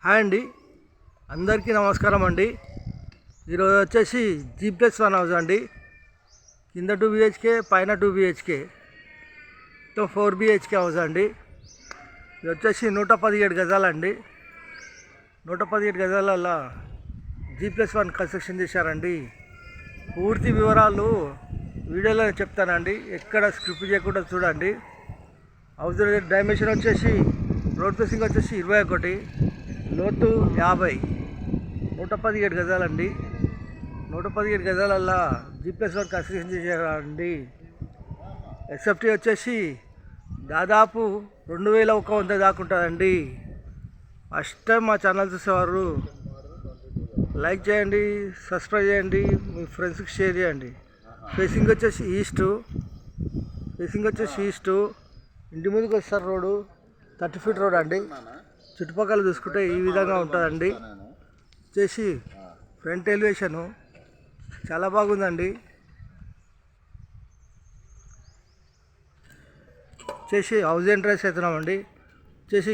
Hi అండి, అందరికీ నమస్కారం అండి. ఈరోజు వచ్చేసి G+1 హౌస్ అండి. కింద 2 BHK, పైన 2 BHK, మొత్తం 4 BHK హౌస్ అండి. ఇది వచ్చేసి 117 గజాలండి. 117 గజాలలో G+1 కన్స్ట్రక్షన్ చేశారండి. పూర్తి వివరాలు వీడియోలో చెప్తానండి, ఎక్కడ స్క్రిప్ట్ చేయకుండా చూడండి. హౌస్ డైమెన్షన్ వచ్చేసి రోడ్ ఫేసింగ్ వచ్చేసి 21, లోతు 50, 117 గజాలండి. 117 గజాలల్లో G+1 కన్స్ట్రక్షన్ చేశారండి. ఎస్ఎఫ్టీ వచ్చేసి దాదాపు 2100 దాకా ఉంటుందండి. ఫస్ట్ టైం మా ఛానల్ చూసేవారు లైక్ చేయండి, సబ్స్క్రైబ్ చేయండి, మీ ఫ్రెండ్స్కి షేర్ చేయండి. ఫేసింగ్ వచ్చేసి ఈస్టు. ఇంటి ముందుకు వస్తారు రోడ్డు 30 ఫీట్ రోడ్ అండి. చుట్టుపక్కల చూసుకుంటే ఈ విధంగా ఉంటుందండి. వచ్చేసి ఫ్రంట్ ఎలివేషను చాలా బాగుందండి. వచ్చేసి హౌస్ ఎంట్రన్స్ అవుతున్నామండి. వచ్చేసి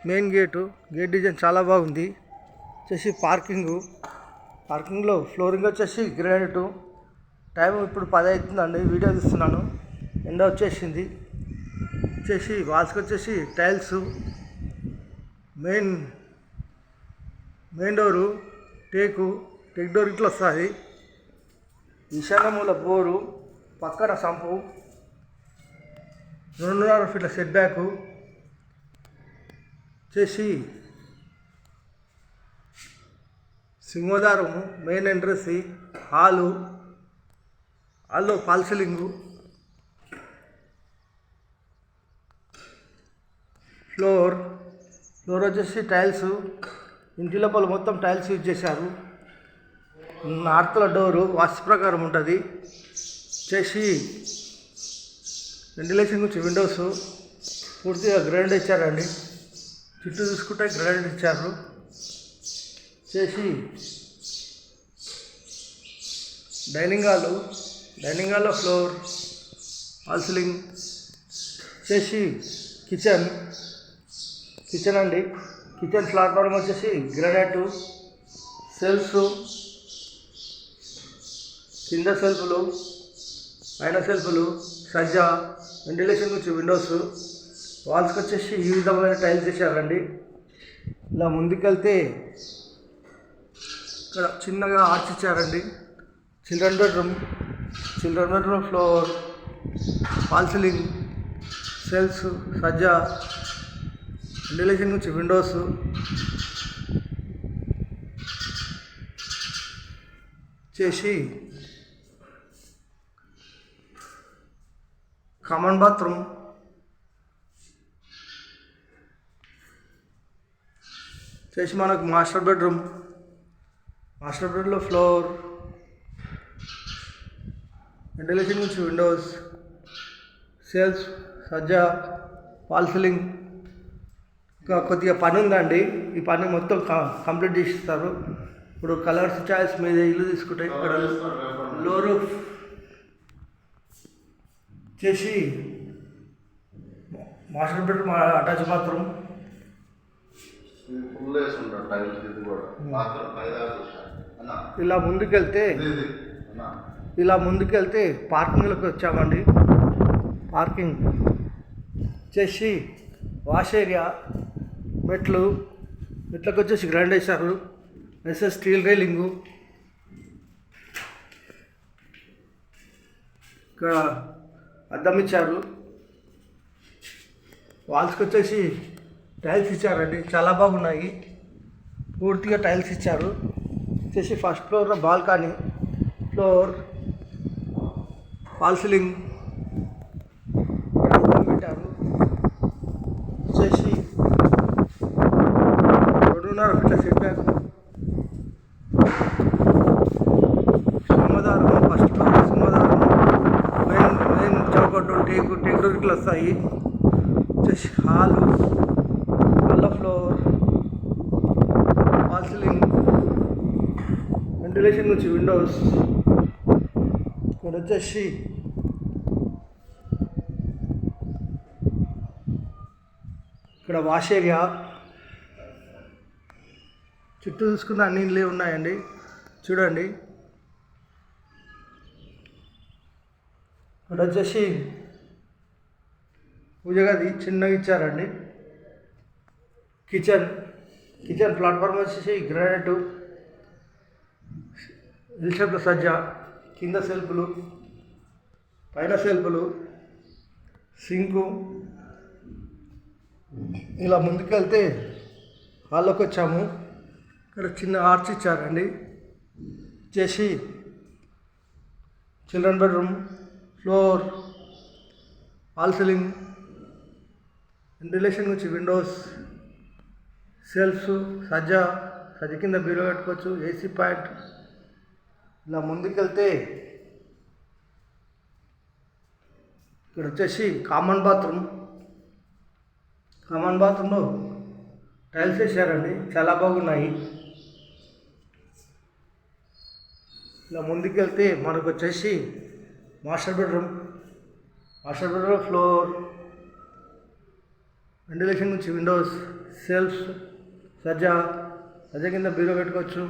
మెయిన్ గేట్ డిజైన్ చాలా బాగుంది. వచ్చేసి పార్కింగ్లో ఫ్లోరింగ్ వచ్చేసి గ్రానైట్. టైం ఇప్పుడు 10 అవుతుందండి, వీడియో తీస్తున్నాను, ఎండ వచ్చేసింది. వచ్చేసి వాల్స్కి వచ్చేసి tiles, main door take door ఇట్లా వస్తుంది. ఈశాన్యమూల బోరు, పక్కన సంపు, 2.5 ఫీట్ల సెట్ బ్యాక్. వచ్చేసి సింహద్వారము, మెయిన్ ఎంట్రన్స్, హాల్లో ఫాల్ సీలింగు, ఫ్లోర్ వచ్చేసి టైల్స్. ఇంటి లోపల మొత్తం టైల్స్ యూజ్ చేశారు. నార్త్లో డోరు వాస్తు ప్రకారం ఉంటుంది. వచ్చేసి వెంటిలేషన్ గురించి విండోస్ పూర్తిగా గ్రానైట్ ఇచ్చారండి. చుట్టూ చూసుకుంటే గ్రానైట్ ఇచ్చారు. వచ్చేసి డైనింగ్ హాల్లో ఫ్లోర్, హాల్ సీలింగ్. వచ్చేసి కిచెన్ అండి. కిచెన్ ప్లాట్ఫామ్ వచ్చేసి గ్రానైట్, సెల్ఫ్స్, కింద సెల్ఫ్లు, పైన సెల్ఫ్లు, సజ్జా, వెంటిలేషన్ గురించి విండోస్. వాల్స్కి వచ్చేసి ఈ విధమైన టైల్స్ వేసారండి. ఇలా ముందుకెళ్తే ఇక్కడ చిన్నగా ఆర్చ్ ఇచ్చారండి. Children bedroom floor, false ceiling, shelves, సజ్జా, వెంటిలేషన్ గురించి విండోస్. చేసి కామన్ బాత్రూమ్, చేసి మనకు మాస్టర్ బెడ్రూమ్లో ఫ్లోర్, వెంటిలేషన్ గురించి విండోస్, సెల్ఫ్, సజ్జా, ఫాల్ సీలింగ్. ఇంకా కొద్దిగా పని ఉందండి, ఈ పని మొత్తం కంప్లీట్ చేసిస్తారు. ఇప్పుడు కలర్స్ చాయిస్ మీద ఇల్లు తీసుకుంటే ఇక్కడ లో రూఫ్ చేసి మాస్టర్ బెడ్రూమ్, అటాచ్ బాత్రూమ్. ఇలా ముందుకెళ్తే పార్కింగ్లోకి వచ్చామండి. పార్కింగ్ వచ్చేసి వాష్ ఏరియా, మెట్లకు వచ్చేసి గ్రాండ్ వేశారు. స్టీల్ రైలింగు, ఇక్కడ అద్దం ఇచ్చారు. వాల్స్కి వచ్చేసి టైల్స్ ఇచ్చారండి, చాలా బాగున్నాయి, పూర్తిగా టైల్స్ ఇచ్చారు. వచ్చేసి ఫస్ట్ ఫ్లోర్లో బాల్కనీ, ఫ్లోర్, ఫాల్ సీలింగ్ పెట్టారు. వచ్చేసి 2.5 ఫీట్ల సెట్ బ్యాక్, ఫస్ట్ ఫ్లోర్ సింహద్వారం, మెయిన్ చౌకట్టు, టేక్ డోర్ ఇట్లా వస్తాయి. వచ్చేసి హాల్లో ఫ్లోర్, ఫాల్ సీలింగ్, వెంటిలేషన్ నుంచి విండోస్. ఇక్కడ వచ్చేసి ఇక్కడ వాష్ ఏరియా, చుట్టూ చూసుకున్న అన్ని ఇళ్ళే ఉన్నాయండి. చూడండి, ఇక్కడ వచ్చేసి పూజ గది చిన్నగా ఇచ్చారండి. కిచెన్ ప్లాట్ఫామ్ వచ్చేసి గ్రానైట్ ఎల్ షేప్లో సజ్జ, కింద సెల్ఫ్లు, పైన సెల్ఫ్లు, సింకు. ఇలా ముందుకెళ్తే హాల్లోకి వచ్చాము. ఇక్కడ చిన్న ఆర్చ్ ఇచ్చారండి. వచ్చేసి children bedroom, floor, wall ceiling, ventilation వచ్చి విండోస్, సెల్ఫ్స్, సజ్జ కింద బీరో పెట్టుకోవచ్చు, ఏసీ పాయింట్. ఇలా ముందుకెళ్తే ఇక్కడ వచ్చేసి కామన్ బాత్రూంలో టైల్స్ వేసారండి, చాలా బాగున్నాయి. ఇలా ముందుకెళ్తే మనకు వచ్చేసి మాస్టర్ బెడ్రూమ్, ఫ్లోర్, వెంటిలేషన్ నుంచి విండోస్, సెల్ఫ్స్, సజ్జ కింద బీరో పెట్టుకోవచ్చు,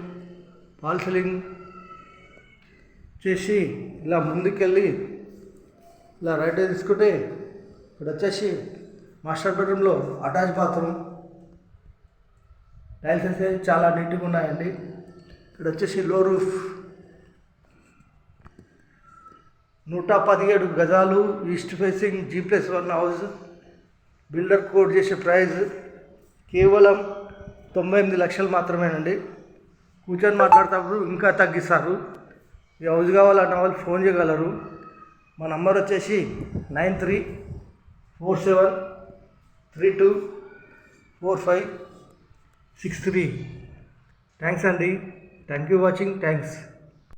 ఫాల్ సీలింగ్. చేసి ఇలా ముందుకెళ్ళి ఇలా రైట్ తీసుకుంటే ఇక్కడ వచ్చేసి మాస్టర్ బెడ్రూమ్లో అటాచ్ బాత్రూమ్. టైల్స్ అయితే చాలా నీట్గా ఉన్నాయండి. ఇక్కడ వచ్చేసి లో రూఫ్, 117 గజాలు, east facing, G+1 house. Builder quote చేసే ప్రైస్ కేవలం 98 లక్షలు మాత్రమేనండి. కూర్చొని మాట్లాడేటప్పుడు ఇంకా తగ్గిస్తారు. ఈ హౌస్ కావాలన్న వాళ్ళు ఫోన్ చేయగలరు. మా నంబర్ వచ్చేసి 9347324563. థ్యాంక్స్ అండి. Thank you watching. థ్యాంక్స్.